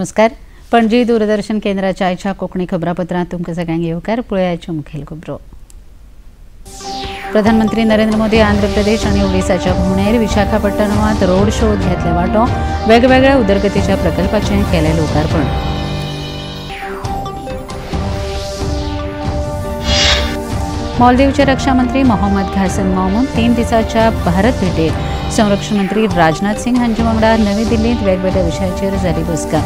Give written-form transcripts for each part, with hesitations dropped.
नमस्कार. पणजी दूरदर्शन केंद्राच्या आयच्या कोंकणी खबरापत्रांत तुमकां सगळ्यांक येवकार. पळयाच्यो मुखेल खबरो. प्रधानमंत्री नरेंद्र मोदी आंध्र प्रदेश आणि ओडिसाच्या भोंवडेर विशाखापट्टणमांत रोड शोत घेतले वांटो. वेगवेगळ्या उदरगतीच्या प्रकल्पांचें केलें लोकार्पण. मालदीवचे रक्षा मंत्री मोहम्मद घासन मौमून 3 दिसांच्या भारत भेटेर संरक्षण मंत्री राजनाथ सिंग हांचे वांगडा नवी दिल्लींत वेगवेगळ्या विशयाचेर जाली बसका.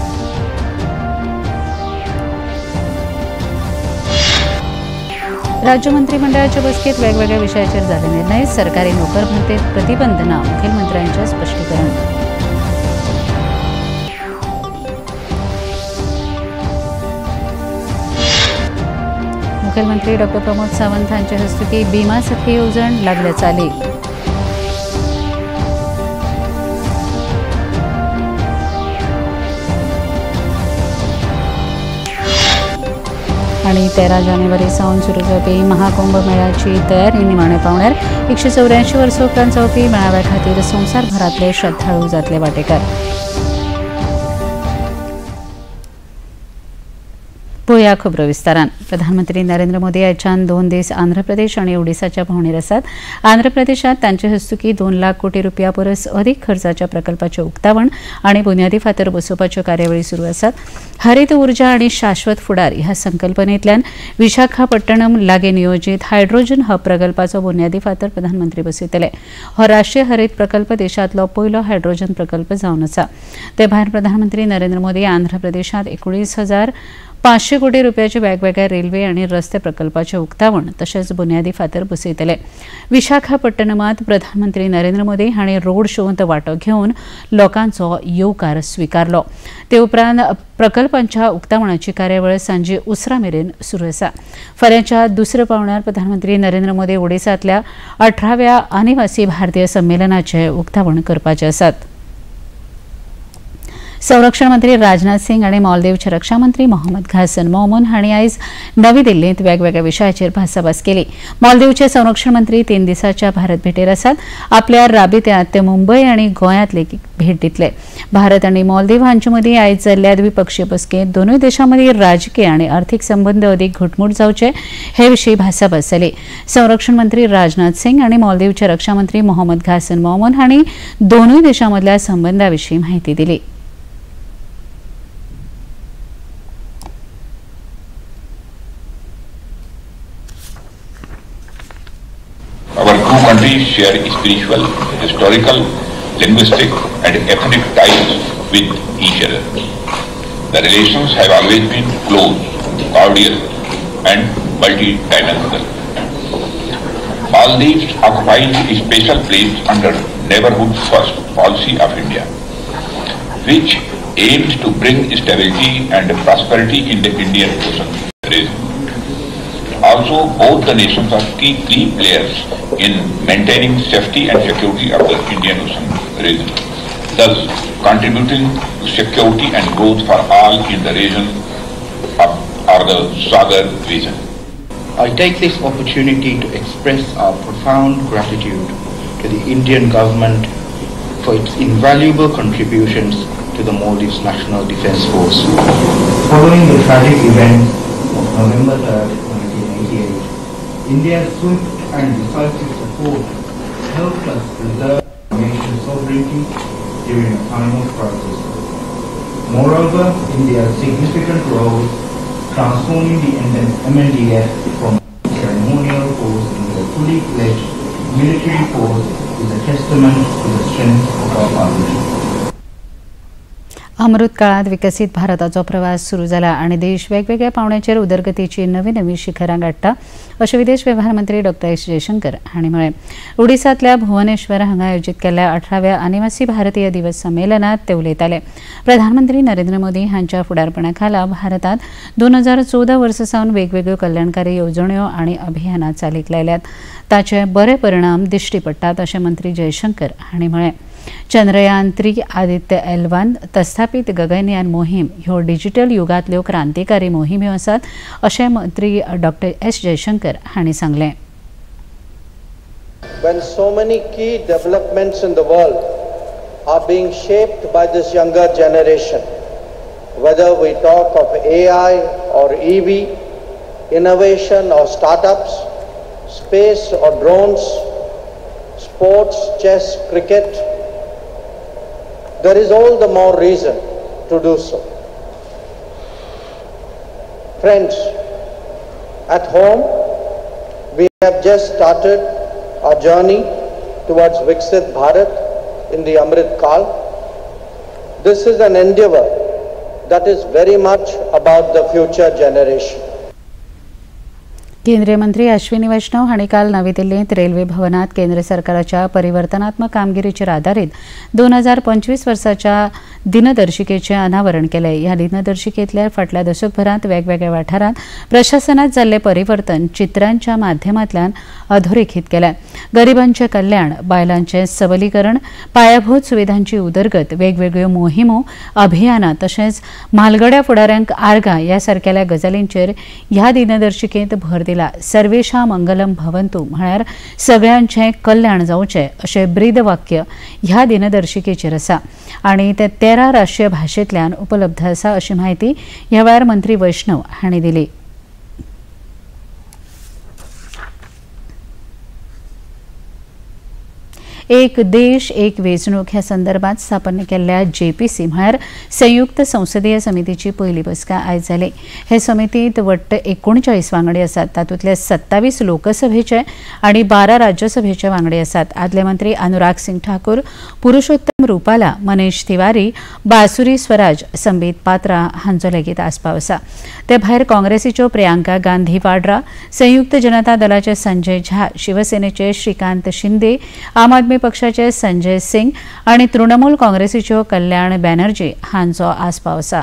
राज्य मंत्रिमंडळाच्या बसकेत वेगवेगळ्या विशयाचेर जाले निर्णय. सरकारी नोकर भरतेत प्रतिबंध ना, मुखेलमंत्र्यांचें स्पश्टीकरण. मुखेलमंत्री डॉ प्रमोद सावंत हांचे हस्तुकी भीमा सखी येवजण लागल्या चाली. आणि 13 जानेवारी सावन सुरू जावपी महाकुंभ मेळ्याची तयारी निमाणे पावण्यार. 184 वर्सां उपरांत जावपी मेळाव्या खातीर संवसारभरांतले श्रद्धाळू जातले वांटेकार. पळया खबरो विस्तारान. प्रधानमंत्री नरेंद्र मोदी आयच्यान 2 दीस आंध्र प्रदेश आणि ओडिसाच्या भोंवडेर आसात. आंध्र प्रदेशात तांचे हस्तुकी 2 लाख कोटी रुपया परस अधिक खर्चाच्या प्रकल्पाचें उक्तावण आणि बुन्यादी फातर बसोवपाच्यो कार्यावळी सुरू आसात. हरीत उर्जा आणि शाश्वत फुडार ह्या संकल्पनेंतल्यान विशाखापट्टणम लागीं नियोजीत हायड्रोजन हब प्रकल्पाचो बुन्यादी फातर प्रधानमंत्री बसयतले. हो राष्ट्रीय हरीत प्रकल्प देशांतलो पयलो हायड्रोजन प्रकल्प जावन आसा. ते भायर प्रधानमंत्री नरेंद्र मोदी आंध्र प्रदेशांत 19,500 कोटी रुपयाचे वेगवेगळ्या रेल्वे आणि रस्ते प्रकल्पाचे उक्तावण तशेंच बुन्यादी फातर बसयतले. विशाखापट्टणमांत प्रधानमंत्री नरेंद्र मोदी हांणी रोड शोंत वांटो घेवन लोकांचो येवकार स्विकारलो. ते उपरांत प्रकल्पांच्या उक्तावणाची कार्यावळ सांजे उसरा मेरेन सुरू आसा. फाल्यांच्या दुसऱ्या पावण्यार प्रधानमंत्री नरेंद्र मोदी ओडिसांतल्या 18व्या अनिवासी भारतीय संमेलनाचे उक्तावण करपाचे आसात. संरक्षण मंत्री राजनाथ सिंग आणि मालदीवचे रक्षा मंत्री मोहम्मद घासन मौमून हांणी आयज नवी दिल्लींत वेगवेगळ्या विशयाचेर भासाभास केली. मालदीवचे संरक्षण मंत्री 3 दिसांच्या भारत भेटेर आसात. आपल्या राबित्यांत ते मुंबय आणि गोंयांत लेगीत भेट दितले. भारत आणि मालदीव हांचे मदीं आयज जाल्ल्या द्विपक्षीय बसकेंत दोनूय देशां मदीं राजकीय आणि अर्थीक संबंद अदीक घटमूट जावचे हे विशीं भासाभास जाली. संरक्षण मंत्री राजनाथ सिंग आणि मालदीवचे रक्षा मंत्री मोहम्मद घासन मौमून हांणी दोनूय देशां मदल्या संबंदां विशीं म्हायती दिली. Our two countries share spiritual, historical, linguistic and ethnic ties with each other. The relations have always been close, cordial and multi-dimensional. Maldives occupies a special place under Neighborhood First policy of India, which aims to bring stability and prosperity in the Indian Ocean region. Also, both the nations are key players in maintaining safety and security of the Indian Ocean region, thus contributing to security and growth for all in the region or the Sagar region. I take this opportunity to express our profound gratitude to the Indian government for its invaluable contributions to the Maldives National Defence Force. Following the tragic events of November 3rd, 1988, India's swift and decisive support helped us preserve our nation's sovereignty during a time of crisis. Moreover, India's significant role transforming the MNDF from a ceremonial force into a fully fledged military force is a testament to the strength of our partnership. अमृत काळात विकसित भारताचो प्रवास सुरू जाला आणि देश वेगवेगळ्या पावंड्याचेर उदरगतीची नवी नवी शिखरां गाठता अशें विदेश वेव्हार मंत्री डॉ एस जयशंकर हांणी म्हळें. ओडिसांतल्या भुवनेश्वर हांगा आयोजीत केल्ल्या 18व्या अनिवासी भारतीय दिवस संमेलनात ते उलयताले. प्रधानमंत्री नरेंद्र मोदी हांच्या फुडारपणा खाला भारतांत 2014 वर्सा सावन वेगवेगळ्यो कल्याणकारी येवजण्यो आनी अभियानां चालीक लायल्यात. ताचे बरे परिणाम दिश्टी पडटात अशें मंत्री जयशंकर हांणी म्हळें. चंद्रयान 3 आदित्य L1 तस्थापीत गगनयान मोहीम ह्यो डिजिटल युगांतल्यो क्रांतिकारी मोहिम्यो आसात अशें मंत्री डॉ एस जयशंकर हांणी सांगलें. When so many key developments in the world are being shaped by this younger generation, whether we talk of AI or EV, innovation or startups, space or drones, sports, chess, cricket, there is all the more reason to do so. Friends, at home, we have just started our journey towards Viksit Bharat in the Amrit Kal. This is an endeavor that is very much about the future generation. केंद्रीय मंत्री अश्विनी वैष्णव हांणी काल नवी दिल्लीत railway भवनात केंद्र सरकाराच्या परिवर्तनात्मक कामगिरीचेर आधारीत 2025 वर्साच्या दिनदर्शिकेचे अनावरण केले. ह्या दिनदर्शिकेतल्या फाटल्या दशकभरात वेगवेगळ्या वाठारांत प्रशासनात जाल्ले परिवर्तन चित्रांच्या माध्यमांतल्यान अधोरेखित केले. गरिबांचे कल्याण, बायलांचे सबलीकरण, पायाभूत सुविधांची उदरगत, वेगवेगळ्यो मोहिमो, अभियानां तशेंच म्हालगड्या फुडाऱ्यांक आर्गां ह्या सारकेल्या गजालींचेर ह्या दिनदर्शिकेंत भर दिला. सर्वेशा मंगलम भवंतु म्हळ्यार सगळ्यांचे कल्याण जावचे अशें ब्रीद वाक्य ह्या दिनदर्शिकेचेर आसा आनी ते 13 राष्ट्रीय भाशेंतल्यान उपलब्ध आसा अशी माहिती ह्या वेळार मंत्री वैष्णव हांणी दिली. एक देश एक वेंचणूक ह्या संदर्भात स्थापन केल्ल्या JPC म्हळ्यार संयुक्त संसदीय समितीची पयली बसका आयज जाली. हे समितीत वट्ट 39 वांगडी आसात. तातूंतले 27 लोकसभेचे आनी 12 राज्यसभेचे वांगडी आसात. आदले मंत्री अनुराग सिंग ठाकूर, पुरुषोत्तम रुपाला, मनीष तिवारी, बासुरी स्वराज, संबित पात्रा हांचो लेगीत आस्पाव आसा. ते भायर काँग्रेसीच्यो प्रियांका गांधी वाड्रा, संयुक्त जनता दलाचे संजय झा, शिवसेनेचे श्रीकांत शिंदे, आम आदमी पक्षाचे संजय सिंग आणि तृणमूल काँग्रेसीच्यो कल्याण बॅनर्जी हांचो आस्पाव आसा.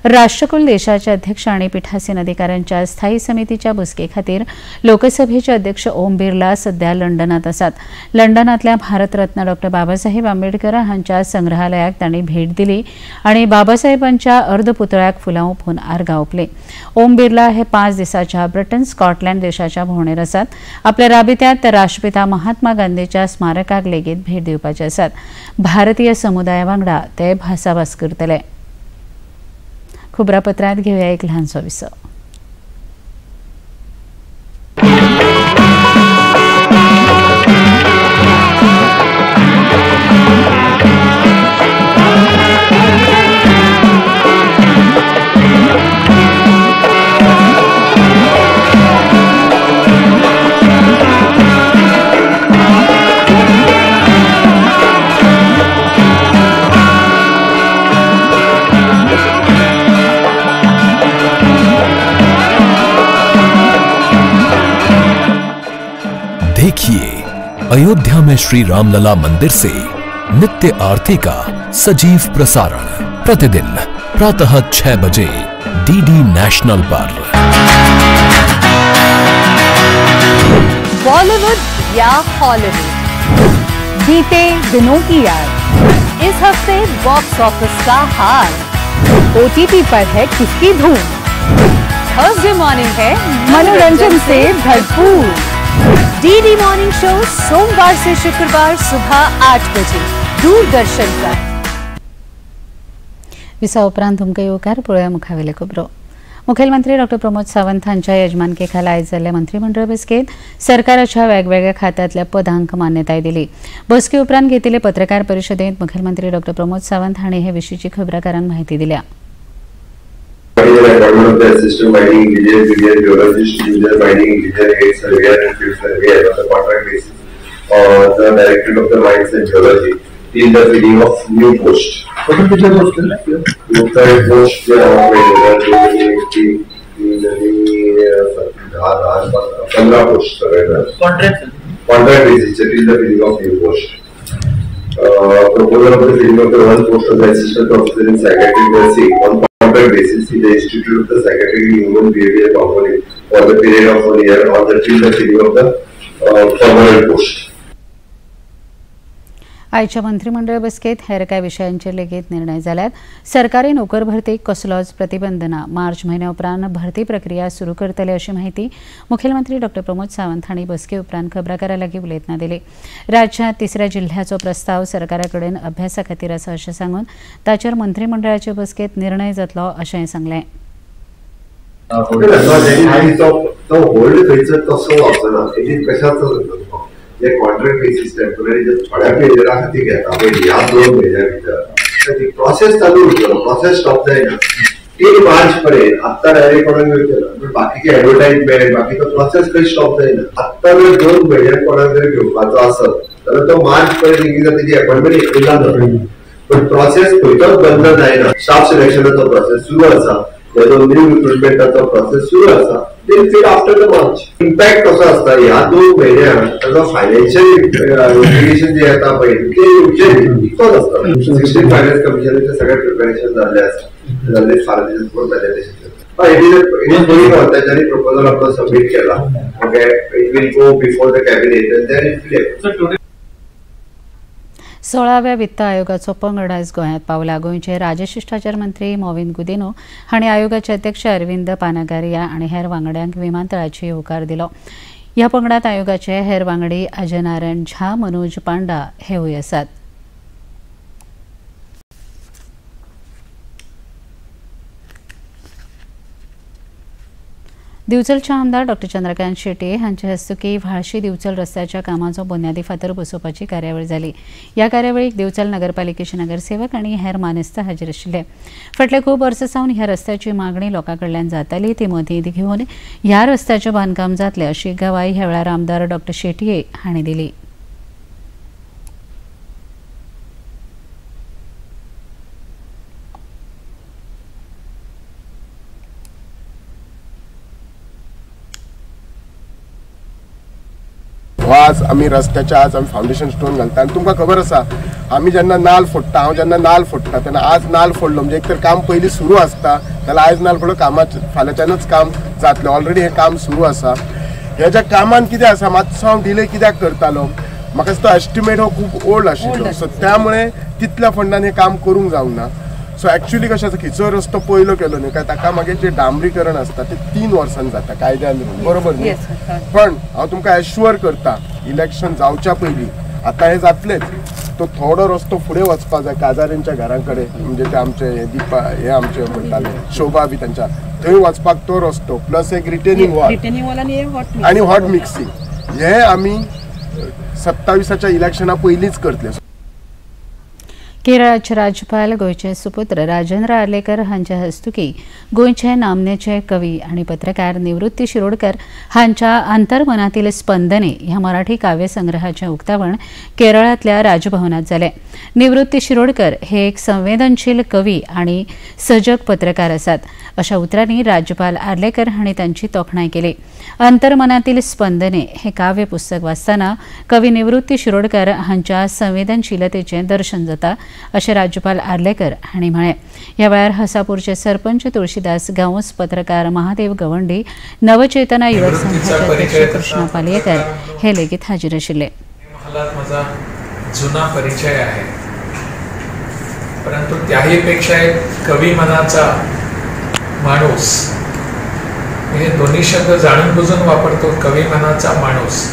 राष्ट्रकुल देशाचे अध्यक्ष आणि पीठासीन अधिकाऱ्यांच्या स्थायी समितीच्या बसके खातीर लोकसभेचे अध्यक्ष ओम बिर्ला सध्या लंडनात आसात. लंडनातल्या भारतरत्न डॉ. बाबासाहेब आंबेडकर हांच्या संग्रहालयाक तांणी भेट दिली आणि बाबासाहेबांच्या अर्धपुतळ्याक फुलां ओंपून आर्गां ओंपलीं. ओम बिर्ला हे 5 दिसांच्या ब्रिटन स्कॉटलंड देशाच्या भोंवडेर आसात. आपल्या राबित्यांत ते राष्ट्रपिता महात्मा गांधीच्या स्मारकाक लेगीत भेट दिवपाचे आसात. भारतीय समुदाया वांगडा ते भासाभास करतले. खबरापत्रांत घेवया एक ल्हानसो विसो. देखिए अयोध्या में श्री रामलला मंदिर से नित्य आरती का सजीव प्रसारण प्रतिदिन प्रातः 6 बजे DD नेशनल पर। बॉलीवुड या हॉलीवुड, बीते दिनों की याद, इस हफ्ते बॉक्स ऑफिस का हाल, OTT पर है किसकी धूम, थर्सडे मॉर्निंग है मनोरंजन से भरपूर। DD मॉर्निंग शो सोमवार से शुक्रवार सुबह 8 बजे दूरदर्शन पर। विसा उपरांत तुमकां येवकार पळोवया मुखावेले खबरो। मुखेलमंत्री डॉ. प्रमोद सावंत हांच्या येजमानके आयज जाल्ले मंत्रिमंडळ बसकेत सरकाराच्या वेगवेगळ्या खात्यांतल्या पदांक मान्यताय दिली। बसके उपरांत घेतिल्ले पत्रकार परिशदेंत मुखेलमंत्री डॉ. प्रमोद सावंत हांणी हे विशींची खबराकारांक म्हायती दिल्या। appointment of the assistant mining engineer, junior geologist, junior mining engineer, head surveyor and field surveyor on the contract basis, or the director of the mines and geology, in the filling of new post. What is the post? Third post, 15 posts. Contract basis, it is the filling of new post. Proposal of the filling of the one post of the assistant professor in psychiatric nursing on contract basis in the Institute of the Psychiatric and Human Behavior Component for the period of 1 year on the filling of the permanent post. आयच्या मंत्रिमंडळ बसकेत हेर कांय विशयांचेर लेगीत निर्णय जाल्यात. सरकारी नोकर भरतीक कसलोच प्रतिबंध ना. मार्च म्हयन्या उपरांत भरती प्रक्रिया सुरू करतले अशी माहिती मुखेलमंत्री डॉ. प्रमोद सावंत हांणी बसके उपरांत खबराकारां लागीं उलयतना दिली. राज्यांत 3ऱ्या जिल्ह्याचो प्रस्ताव सरकारा कडेन अभ्यासा खातीर आसा अशें सांगून ताचेर मंत्रिमंडळाचे बसकेत निर्णय जातलो अशेंय सांगलें. जे कॉन्ट्रॅक्ट बेसिस टेम्पररी जे थोड्या पिरियडा खातीर घेता पळय ह्या 2 म्हयन्या भितर ती प्रोसेस चालू उरतलो. प्रोसेस स्टॉप जायना. 3 मार्च पर्यंत आत्ता डायरेक्ट कोणाक घेवचेना. पूण बाकीचे एडवर्टायजमेंट बाकीचो प्रोसेस काही स्टॉप जायना. आत्ता जर 2 म्हयन्याक कोणाक जर घेवपाचो आसत जाल्यार तो मार्च पर्यंत कितें तेजी अपॉइंटमेंट एप्रिलान जातली. पण प्रोसेस खंयचोच बंद जायना. स्टाफ सिलेक्शनाचो प्रोसेस सुरू आसा. तेजो न्यू रिक्रुटमेंटाचो प्रोसेस सुरू आसा. आफ्टर द मार्च इम्पॅक्ट कसो आसता ह्या 2 म्हयन्यांत ताजो फायनान्शियल इम्प्लिकेशन जे येता पळय ते इतकोच आसता. 16 फायनान्स कमिशनाचे सगळे प्रिपरेशन जाल्ले आसा. जाल्ले फायनान्स कोण प्रेजेंटेशन तांच्यानी प्रपोजल आपलो सबमीट केला. Okay it will go before the cabinet and then it will 16व्या वित्त आयोगाचो पंगड आयज गोंयांत पावला. गोंयचे राजशिश्टाचार मंत्री मोविन गुदिनो हांणी आयोगाचे अध्यक्ष अरविंद पानागारिया आनी हेर वांगड्यांक विमानतळाची येवकार दिलो. ह्या पंगडांत आयोगाचे हेर वांगडी अजय नारायण झा, मनोज पांडा हेवूय आसात. दिवचलचे आमदार डॉ. चंद्रकांत शेट्ये हांचे हस्तुकी व्हाळशी दिवचल रस्त्याच्या कामाचो बुन्यादी फातर बसोवपाची कार्यावळ जाली. ह्या कार्यावळीक दिवचल नगरपालिकेचे नगरसेवक आनी हेर मानेस्त हाजीर आशिल्ले. फाटले खूब वर्सां सावन ह्या रस्त्याची मागणी लोकां कडल्यान जाताली. ती मतींत घेवन ह्या रस्त्याचें बांदकाम जातलें अशी गवाही ह्या वेळार आमदार डॉ. शेट्ये हांणी दिली. आज आम्ही रस्त्याच्या आज आम्ही फाउंडेशन स्टोन घालता. आणि तुमकां खबर आसा आम्ही जेन्ना नाल फोडटा हांव जेन्ना नाल फोडटा तेन्ना आज नाल फोडलो म्हणजे एक तर काम पयलीं सुरू आसता जाल्यार आयज नाल फोडलो कामाचें फाल्यांच्यानच काम जातलें. ऑलरेडी हें काम सुरू आसा. ह्या कामान कितें आसा मातसो हांव डिले कित्याक करतालो म्हाका तो एस्टिमेट हो खूब ओल्ड आशिल्लो. सो त्यामुळे तितल्या फंडान हें काम करूंक जावंक ना. सो एक्चुअली कशें आसा खंयचो रस्तो पयलो केलो न्ही काय ताका मागीर जे डांबरीकरण आसता ते 3 वर्सांनी जाता कायद्यान बरोबर न्ही. पण हांव तुमकां एश्युअर करता इलेक्शन जावच्या पयलीं आतां हें जातलेंच. तो थोडो रस्तो फुडें वचपाक जाय काजाऱ्यांच्या घरां कडेन म्हणजे ते आमचे हे आमचे म्हणटाले शोभा बी तांच्या थंय वचपाक तो रस्तो प्लस एक रिटेनिंग वॉल आनी हॉट मिक्सिंग हे आमी 27च्या इलेक्शना पयलींच करतले. केरळाचे राज्यपाल गोंयचे सुपुत्र राजेंद्र आर्लेकर हांच्या हस्तुकी गोंयचे नामनेचे कवी आनी पत्रकार निवृत्ती शिरोडकर हांच्या अंतर्मनातील स्पंदने ह्या मराठी काव्यसंग्रहाचें उक्तावण केरळांतल्या राजभवनात जालें. निवृत्ती शिरोडकर हे एक संवेदनशील कवी आनी सजग पत्रकार आसात अशा उतरांनी राज्यपाल आर्लेकर हांणी तांची तोखणाय केली. अंतर्मनातील स्पंदने हे काव्य पुस्तक वाचतना कवी निवृत्ती शिरोडकर हांच्या संवेदनशीलतेचें दर्शन जाता अशें राज्यपाल आर्लेकर हांणी म्हळें. ह्या वेळार हसापूरचे सरपंच तुळशीदास गांवस, पत्रकार महादेव गवंडी, नवचेतना युवक संघाचे अध्यक्ष कृष्णा पालयेकर हे लेगीत हाजीर आशिल्ले. माझा जुना परिचय आहे परंतु त्याही पेक्षा एक कवी मनाचा माणूस हे दोन्ही शब्द जाणून बुजून वापरतो. कवी मनाचा माणूस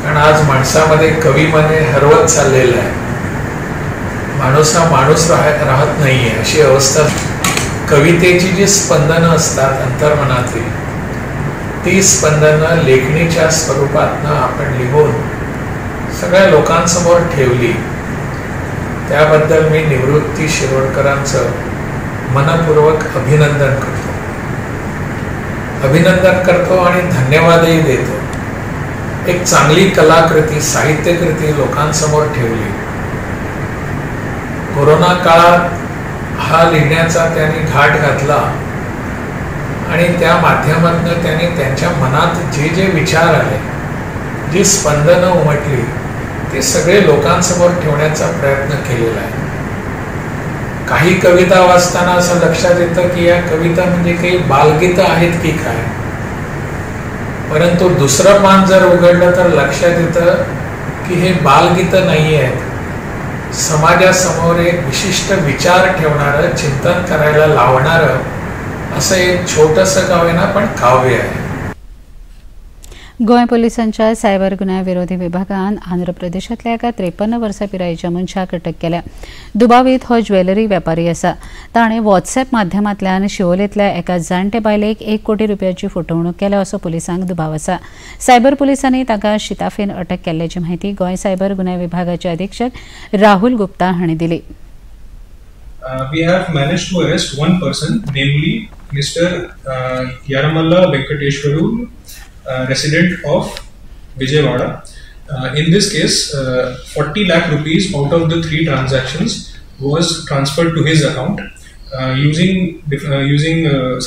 कारण आज माणसामध्ये कवी मने हरवत चाललेलं आहे. माणूस हा माणूस राहत नाहीये अशी अवस्था. कवितेची जी स्पंदनं असतात अंतर्मनातील ती स्पंदनं लेखणीच्या स्वरूपातनं आपण लिहून सगळ्या लोकांसमोर ठेवली. त्याबद्दल मी निवृत्ती शिरोडकरांचं मनपूर्वक अभिनंदन करतो आणि धन्यवादही देतो. एक चांगली कलाकृती साहित्यकृती लोकांसमोर ठेवली. कोरोना काळात हा लिहिण्याचा त्यांनी घाट घातला आणि त्या माध्यमातून त्यांनी त्यांच्या मनात जे जे विचार आले जी स्पंदनं उमटली ते सगळे लोकांसमोर ठेवण्याचा प्रयत्न केलेला आहे. काही कविता वाचताना असं लक्षात येतं की या कविता म्हणजे काही बालगीतं आहेत की काय. परंतु दुसरं पान जर उघडलं तर लक्षात येतं की हे बालगीतं नाही आहेत समाजासमोर एक विशिष्ट विचार ठेवणारं, चिंतन करायला लावणारं असं एक छोटंसं गाव आहे ना, पण काव्य आहे. गोंय पोलिसांच्या सायबर गुन्ह्या विरोधी विभागान आंध्र प्रदेशातल्या एका 53 वर्सां पिरायेच्या मनशाक अटक केल्या. दुबावीत हो ज्वेलरी वेपारी आसा. ताणें व्हॉट्सॲप माध्यमांतल्यान शिवोलेंतल्या एका जाणटे बायलेक 1 कोटी रुपयाची फटवणूक केल्या असो पुलिसांक दुबाव आसा. सायबर पुलिसांनी ताका शिताफेन अटक केल्ल्याची माहिती गोंय सायबर गुन्ह्या विभागाचे अधीक्षक राहुल गुप्ता हांणी दिली. We have managed to arrest one person, namely Mr. Yaramalla Venkateshwaru, resident of Vijayawada. In this case, 40 lakh rupees out of the 3 transactions was transferred to his account. Using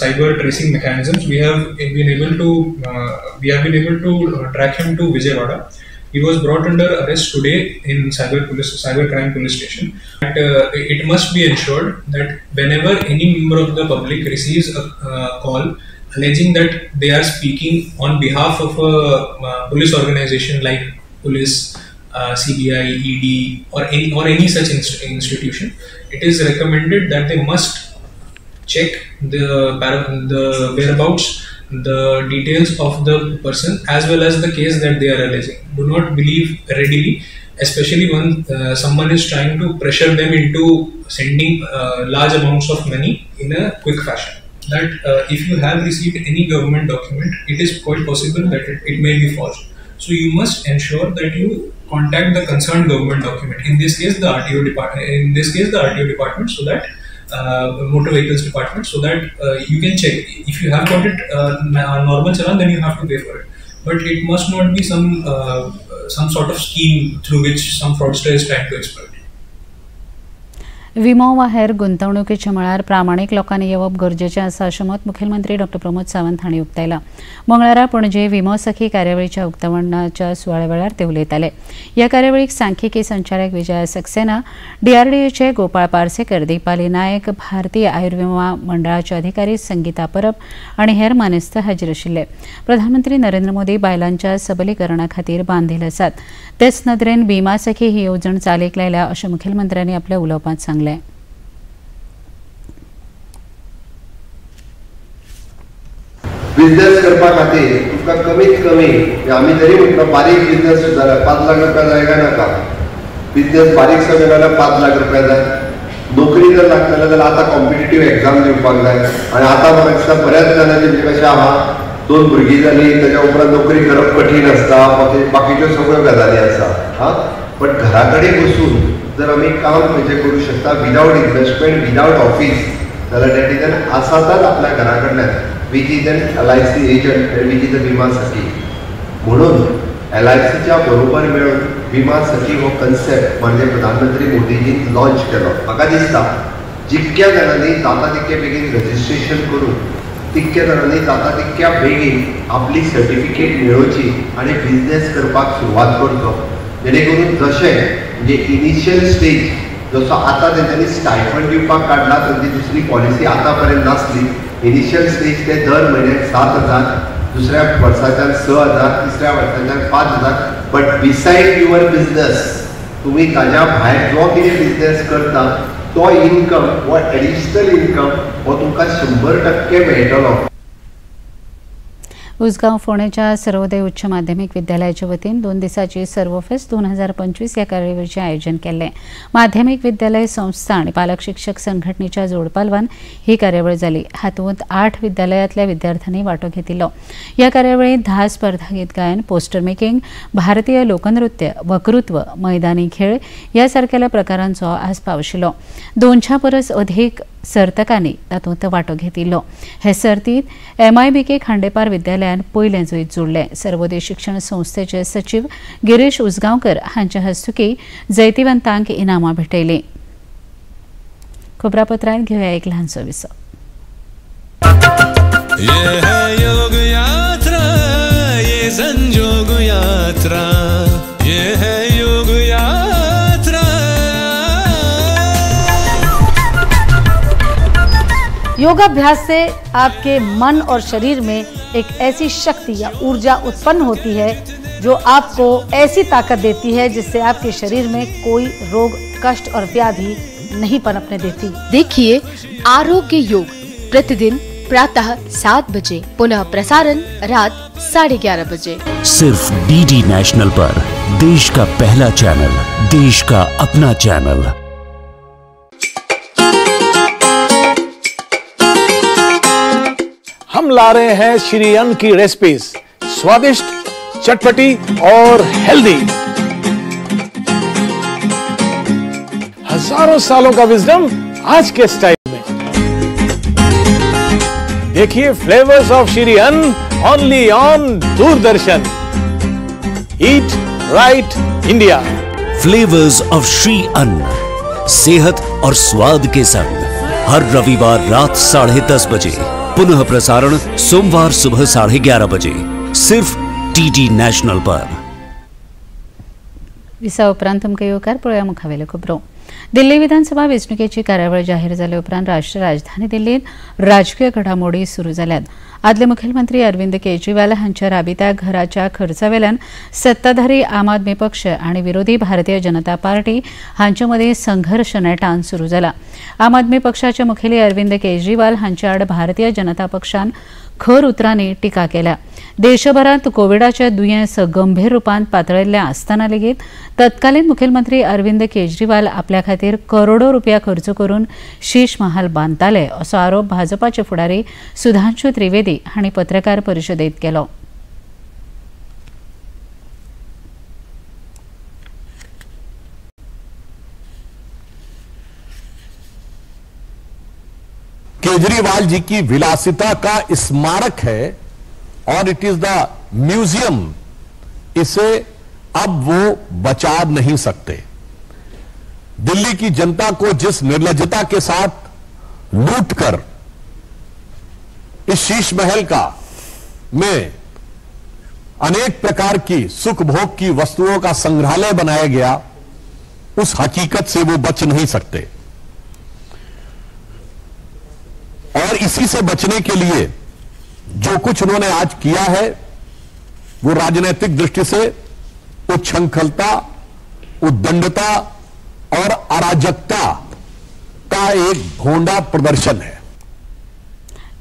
cyber tracing mechanisms, we have been able to track him to Vijayawada. He was brought under arrest today in cybercrime police station. It must be ensured that whenever any member of the public receives a call alleging that they are speaking on behalf of a police organization like police, CBI, ED, or any such institution, it is recommended that they must check the whereabouts, the details of the person as well as the case that they are alleging. Do not believe readily, especially when someone is trying to pressure them into sending large amounts of money in a quick fashion. That if you have received any government document, it is quite possible that it may be forged. So you must ensure that you contact the concerned government document. In this case, the RTO department, so that motor vehicles department, so that you can check. If you have got it normal challan, then you have to pay for it. But it must not be some sort of scheme through which some fraudster is trying to exploit. विमो वा हेर गुंतवणुकीच्या मळार प्रामाणीक लोकांनी येवप गरजेचें आसा अशें मत मुखेलमंत्री डॉ प्रमोद सावंत हांणी उक्तायलां. मंगळारा पणजे विमो सखी कार्यावळीच्या उक्तावणाच्या सुवाळे वेळार ते उलयताले. ह्या कार्यावळीक सांख्यिकी संचालक विजया सक्सेना, DRDOचे गोपाळ पार्सेकर, दीपाली नायक, भारतीय आयुर्विमा मंडळाचे अधिकारी संगीता परब आनी हेर मानेस्त हाजीर आशिल्ले. प्रधानमंत्री नरेंद्र मोदी बायलांच्या सबलीकरणा खातीर बांदील आसात. तेच नदरेन विमा सखी ही येवजण चालीक लायल्या अशें मुखेलमंत्र्यांनी आपल्या उलोवपांत सांगलें. बिझनेस करपा खातीर तुका कमीत कमी आमी जरी म्हटलो बारीक बिझनेस सुद्दां 5 लाख रुपया जाय काय नाका. बिझनेस बारीकसो केलो जाल्यार 5 लाख रुपया जाय. नोकरी जर लागतले जाल्यार आतां कॉम्पिटिटीव एग्जाम दिवपाक जाय. आनी आतां म्हाका दिसता बऱ्याच जाणांचे म्हणजे कशें आहा, 2 भुरगीं जालीं तेच्या उपरांत नोकरी करप कठीण आसता, बाकीच्यो सगळ्यो गजाली आसा. पण घरा कडेन बसून जर आमी काम खंयचें करूं शकता विदावट इन्वेस्टमेंट, विदावट ऑफिस, जाल्यार डेट इज एन आसातच आपल्या घरा कडल्यान which is an LIC agent and which is a विमा सखी. म्हणून LICच्या बरोबर मेळून विमा सखी हो कन्सेप्ट म्हणजे प्रधानमंत्री मोदीजीन लॉन्च केलो. म्हाका दिसता जितक्या जाणांनी जाता तितके बेगीन रजिस्ट्रेशन करून तितक्या जाणांनी जाता तितक्या बेगीन आपली सर्टिफिकेट मेळोवची आनी बिझनेस करपाक सुरवात करचो. जेणे करून जशें म्हणजे इनिशियल स्टेज जसो आतां तेंच्यांनी स्टायफंड दिवपाक काडला, तांची दुसरी पॉलिसी आतां पर्यंत नासली. इनिशियल स्टेज ते दर म्हयन्याक 7,000, दुसऱ्या वर्साच्यान 6,000, तिसऱ्या वर्साच्यान 5,000. बट बिसायड युअर बिझनेस तुम्ही ताज्या भायर जो कितें बिझनेस करता तो इन्कम वो एडिशनल इन्कम हो तुमकां 100% मेळटलो. उसगांव फोंडेच्या सर्वोदय उच्च माध्यमीक विद्यालयाच्या वतीन 2 दिसाची सर्वोफेस्ट 2025 ह्या कार्यावळीचें आयोजन केल्लें. माध्यमीक विद्यालय संस्था आनी पालक शिक्षक संघटनेच्या जोडपालवान ही कार्यावळ जाली. हातूंत 8 विद्यालयांतल्या विद्यार्थ्यांनी वांटो घेतिल्लो. ह्या कार्यावळींत 10 स्पर्धा गीत गायन, पोस्टर मेकिंग, भारतीय लोकनृत्य, वक्तृत्व, मैदानी खेळ ह्या सारकेल्या प्रकारांचो आस्पाव आशिल्लो. 200 परस अधिक सर्तकांनी तातूंत वांटो घेतिल्लो. हे सर्तींत MIBK खांडेपार विद्यालयान पयलें जैत जोडलें. सर्वोदय शिक्षण संस्थेचे सचिव गिरीश उसगांवकर हांच्या हस्तुकीं जैतिवंतांक इनामां भेटयलीं. खबरापत्रांत घेवया एक ल्हानसो विसो. योगाभ्यास से आपके मन और शरीर में एक ऐसी शक्ति या ऊर्जा उत्पन्न होती है जो आपको ऐसी ताकत देती है जिससे आपके शरीर में कोई रोग कष्ट और व्याधि नहीं पनपने देती। देखिए आरोग्य योग प्रतिदिन प्रातः 7 बजे, पुनः प्रसारण रात 11:30 बजे, सिर्फ डीडी नेशनल पर। देश का पहला चैनल, देश का अपना चैनल। हम ला रहे हैं श्री अन्न की रेसिपीज, स्वादिष्ट, चटपटी और हेल्दी। हजारों सालों का विजडम आज के स्टाइल में। देखिए फ्लेवर्स ऑफ श्री अन्न only on Doordarshan. Eat right India. Flavours of Shri अन्न, सेहत और स्वाद के संग, हर रविवार रात 10:30 बजे, पुनः प्रसारण सोमवार सुबह 11:30 बजे, सिर्फ डीडी नेशनल पर। विसा उपरांत तुमकां येवकार पळोवया मुखावेल्यो खबरो। दिल्ली विधानसभा वेंचणुकेची कार्यावळ जाहीर जाले उपरांत राष्ट्रीय राजधानी दिल्लीत राजकीय घडामोडी सुरू जाल्यात। आदले मुखेलमंत्री अरविंद केजरीवाल हांच्या राबित्या घराच्या खर्चावेल्यान सत्ताधारी आम आदमी पक्ष आनी विरोधी भारतीय जनता पार्टी हांचे मदीं संघर्श नेटान सुरू जाला। आम आदमी पक्षाचे मुखेली अरविंद केजरीवाल हांचे आड भारतीय जनता पक्षान खर उतरांनी टिका केल्या। देशभरात कोविडाचें दुयेंस गंभीर रुपान पातळिल्लें आसतना लेगीत तत्कालीन मुखेलमंत्री अरविंद केजरीवाल आपल्या खातीर करोडो रुपया खर्च करून शीश महाल बांदताले असो आरोप भाजपाचे फुडारी सुधांशू त्रिवेदी हांणी पत्रकार परिशदेंत केलो। केजरीवाल जी की विलासिता का स्मारक है और इट इज द म्यूजियम, इसे अब वो बचा नहीं सकते। दिल्ली की जनता को जिस निर्लज्जता के साथ लूटकर इस शीश महल का में अनेक प्रकार की सुख भोग की वस्तुओं का संग्रहालय बनाया गया, उस हकीकत से वो बच नहीं सकते। और इसी से बचने के लिए जो कुछ उन्होंने आज किया है वो राजनीतिक दृष्टि से उच्छृंखलता, उद्दंडता और अराजकता का एक भोंडा प्रदर्शन है।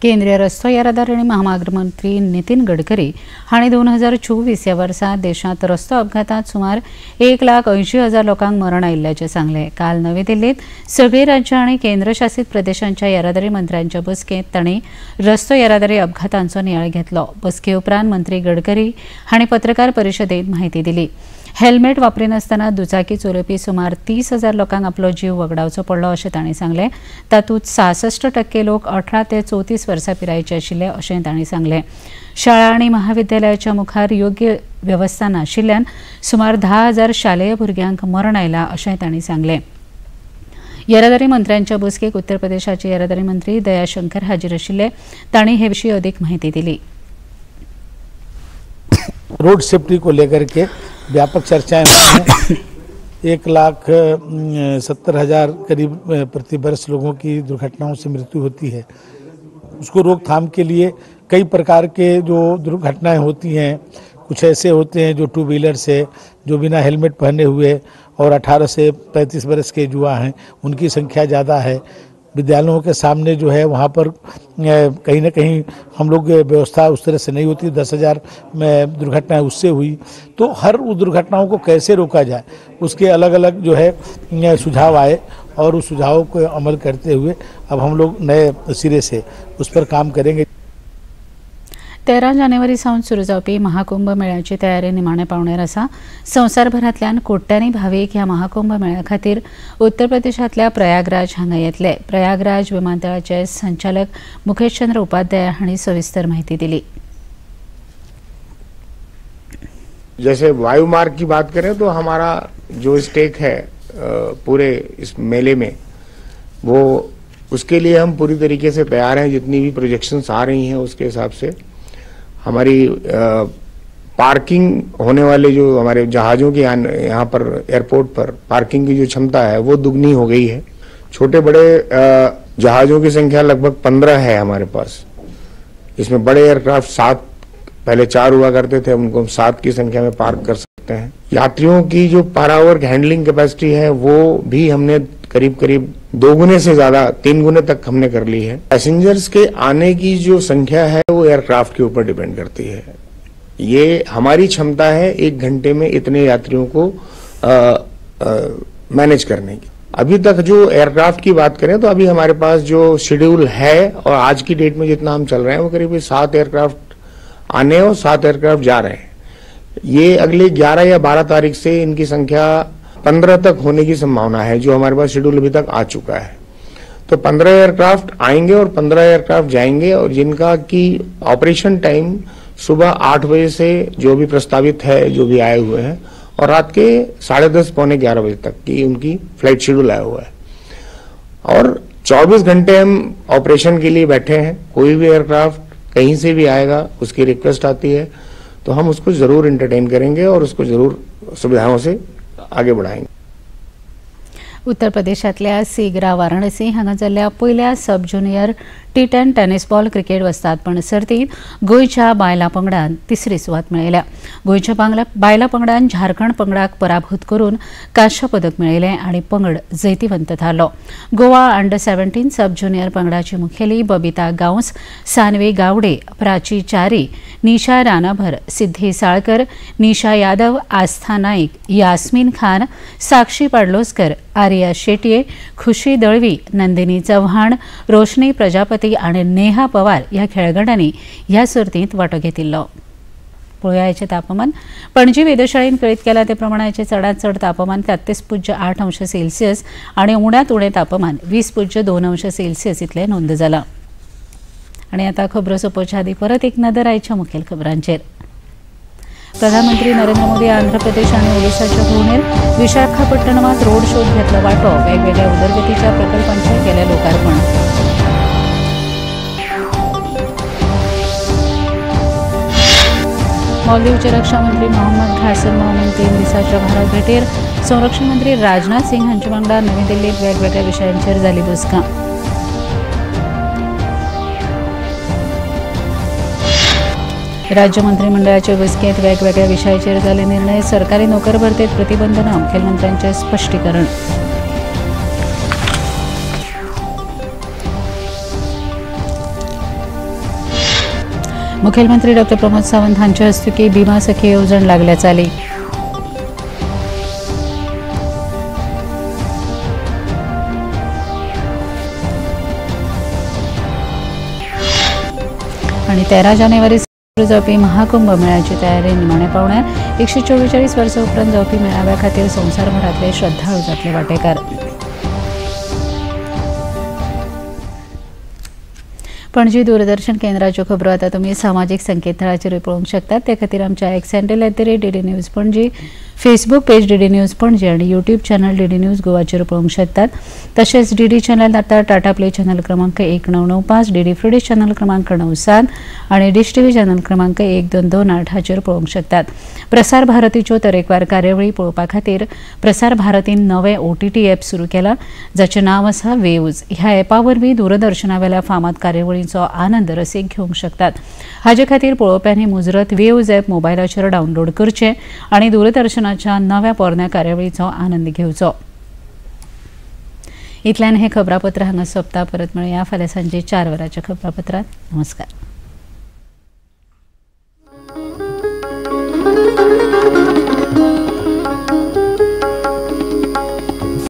केंद्रीय रस्तो येरादारी आनी महामार्ग मंत्री नितीन गडकरी हांणी 2024 ह्या वर्सा देशांत रस्तो अपघातांत सुमार 1,80,000 लोकांक मरण आयिल्ल्याचें सांगलें। काल नवी दिल्लीत सगळीं राज्यां आनी केंद्रशासीत प्रदेशांच्या येरादारी मंत्र्यांच्या बसकेंत तांणी रस्तो येरादारी अपघातांचो नियाळ घेतलो। बसके उपरांत मंत्री गडकरी हांणी पत्रकार परिशदेंत म्हायती दिली। हेल्मेट वापरिनासतना दुचाकी चलोवपी सुमार 30,000 लोकांक आपलो जीव वगडावचो पडलो अशें तांणी सांगलें। तातूंत 66% लोक 18 ते 34 वर्सां पिरायेचे आशिल्ले अशें तांणी सांगलें। शाळा आनी महाविद्यालयाच्या मुखार योग्य वेवस्था नाशिल्ल्यान सुमार 10,000 शालेय भुरग्यांक मरण आयलां अशें तांणी सांगलें। येरादारी मंत्र्यांच्या बसकेक उत्तर प्रदेशाचे येरादारी मंत्री दयाशंकर हाजीर आशिल्ले। तांणी हे विशीं अदीक म्हायती दिली। रोड सेफ्टी को लेकर के व्यापक चर्चाएं हुई हैं। 1,70,000 करीब प्रति वर्ष लोगों की दुर्घटनाओं से मृत्यु होती है। उसको रोकथाम के लिए कई प्रकार के जो दुर्घटनाएं होती हैं, कुछ ऐसे होते हैं जो टू व्हीलर से जो बिना हेलमेट पहने हुए और 18 से 35 वर्ष के युवा हैं, उनकी संख्या ज़्यादा है। विद्यालयों के सामने जो है वहाँ पर कहीं ना कहीं हम लोग व्यवस्था उस तरह से नहीं होती। 10,000 में दुर्घटनाएं उससे हुई। तो हर उस दुर्घटनाओं को कैसे रोका जाए, उसके अलग अलग जो है सुझाव आए और उस सुझावों को अमल करते हुए अब हम लोग नए सिरे से उस पर काम करेंगे। 13 जानेवारी सावन सुरू जावपी महाकुंभ मेळ्याची तयारी निमाणे पावण्यार आसा। संवसारभरांतल्यान कोट्यांनी भाविक ह्या महाकुंभ मेळ्या खातीर उत्तर प्रदेशांतल्या प्रयागराज हांगा येतले। प्रयागराज विमानतळाचे संचालक मुकेश चंद्र उपाध्याय हांणी सविस्तर माहिती दिली। जैसे वायु मार्ग की बात करें तो हमारा जो स्टेक है पूरे इस मेले में, वो उसके लिए हम पूरी तरीके से तैयार हैं। जितनी भी प्रोजेक्शंस आ रही हैं उसके हिसाब से हमारी पार्किंग होने वाले जो हमारे जहाज़ों की यहाँ पर एयरपोर्ट पर पार्किंग की जो क्षमता है वो दुगनी हो गई है। छोटे बड़े जहाज़ों की संख्या लगभग 15 है हमारे पास। इसमें बड़े एयरक्राफ्ट 7, पहले 4 हुआ करते थे, उनको हम 7 की संख्या में पार्क कर सकते हैं। यात्रियों की जो पर आवर हैंडलिंग कैपेसिटी है वो भी हमने करीब करीब 2 गुने से ज्यादा 3 गुने तक हमने कर ली है। पैसेंजर्स के आने की जो संख्या है वो एयरक्राफ्ट के ऊपर डिपेंड करती है। ये हमारी क्षमता है 1 घंटे में इतने यात्रियों को मैनेज करने की। अभी तक जो एयरक्राफ्ट की बात करें तो अभी हमारे पास जो शेड्यूल है और आज की डेट में जितना हम चल रहे हैं वो करीब 7 एयरक्राफ्ट आने और 7 एयरक्राफ्ट जा रहे हैं। ये अगले 11 या 12 तारीख से इनकी संख्या 15 तक होने की संभावना है, जो हमारे पास शेड्यूल अभी तक आ चुका है। तो 15 एयरक्राफ्ट आएंगे और 15 एयरक्राफ्ट जाएंगे और जिनका की ऑपरेशन टाइम सुबह 8 बजे से जो भी प्रस्तावित है, जो भी आए हुए हैं, और रात के 10:30 पौने 11 बजे तक की उनकी फ्लाइट शेड्यूल आया हुआ है। और 24 घंटे हम ऑपरेशन के लिए बैठे हैं। कोई भी एयरक्राफ्ट कहीं से भी आएगा, उसकी रिक्वेस्ट आती है तो हम उसको जरूर एंटरटेन करेंगे और उसको जरूर सुविधाओं से आगे बढ़ाएंगे। उत्तर प्रदेशातल्या सीगरा वाराणसी हांगा जाल्ल्या पयल्या सब junior T10 tennis ball cricket वस्तादपण सर्तीत गोंयच्या बायलां पंगडान तिसरी सुवात मेळयल्या। गोंयच्या बायलां पंगडान झारखंड पंगडाक पराभूत करून कांस्य पदक मेळयलें आनी पंगड जैतिवंत थारलो। गोवा अंडर-17 सब ज्युनियर पंगडाची मुखेली बबिता गांवस, सानवी गावडे, प्राची चारी, निशा रानाभर, सिद्धी साळकर, निशा यादव, आस्था नाईक, यास्मीन खान, साक्षी पाडलोसकर, आर्या शेटये, खुशी दळवी, नंदिनी चव्हाण, रोशनी प्रजापती आणि नेहा पवार ह्या खेळगड्यांनी ह्या सर्तीत वांटो घेतिल्लो। पळोवया आयचें तापमान। पणजी वेधशाळेन कळीत केला ते प्रमाण आयचें चडांत चड तापमान 33.8 अंश सेल्सियस आणि उण्यांत उणें तापमान 20.2 अंश सेल्सियस इतलें नोंद जालां। आणि आता खबरो सोंपोवचे आदीं परत एक नदर आयच्या मुखेल खबरांचेर। प्रधानमंत्री नरेंद्र मोदी आंध्र प्रदेश आणि ओडिशाच्या भोंवडेर विशाखापट्टणमात रोड शोत घेतलो वांटो। वेगवेगळ्या उदरगतीच्या प्रकल्पांचें केलें लोकार्पण। मालदीवचे रक्षा मंत्री मोहम्मद घासन मोहम्मद 3 दिसांच्या भारत भेटेर। संरक्षण मंत्री राजनाथ सिंग हांचे वांगडा नवी दिल्लीत वेगवेगळ्या विशयांचेर जाली बसका। राज्य मंत्रिमंडळाचे बसकेंत वेगवेगळ्या विशयाचेर जाले निर्णय। सरकारी नोकर भरतेत प्रतिबंध ना, मुखेलमंत्र्यांचे स्पश्टीकरण। मुखेलमंत्री डॉ प्रमोद सावंत हांचे हस्तुकी भीमा सखी येवजण लागल्या चाली। आणि 13 जानेवारी जावपी महाकुंभ मेळ्याची तयारी निमाण्या पावण्यार। 144 वर्सां उपरांत जावपी मेळाव्या खातीर संवसारभरांतले श्रद्धाळू जातले वांटेकार। पणजी दूरदर्शन केंद्राच्यो खबरो आतां तुमी सामाजीक संकेतथळाचेर पळोवंक शकतात। ते खातीर आमच्या x handle @DD news Panaji, Facebook page DD news Panaji आणि यूट्यूब चॅनल DD न्यूज गोवाचेर पळोवंक शकतात। तशेंच DD चॅनल आता टाटा प्ले चॅनल क्रमांक 1995, DD फ्री चॅनल क्रमांक 97 आणि डिश TV चॅनल क्रमांक 1228 हाचेर पळोवंक शकतात। प्रसार भारतीच्यो तरेकवार कार्यावळी पळोवपा खातीर प्रसार भारतीन नवें OTT ॲप सुरू केलां, जाचें नांव आसा वेव्ज। ह्या ॲपा वरवीं दूरदर्शना वेल्या फामाद कार्यावळींचो आनंद रसीक घेवंक शकतात। हाचे खातीर पळोवप्यांनी मुजरत वेव्ज ॲप मोबायलाचेर डावनलोड करचें आणि दूरदर्शनाच्या नव्या पोरन्या कार्यावळीचो आनंद घेवचो। इतल्यान हे खबरापत्र हांगा सोंपता। परत मेळुया फाल्यां सांजे 4 वरांच्या खबरापत्रांत। नमस्कार।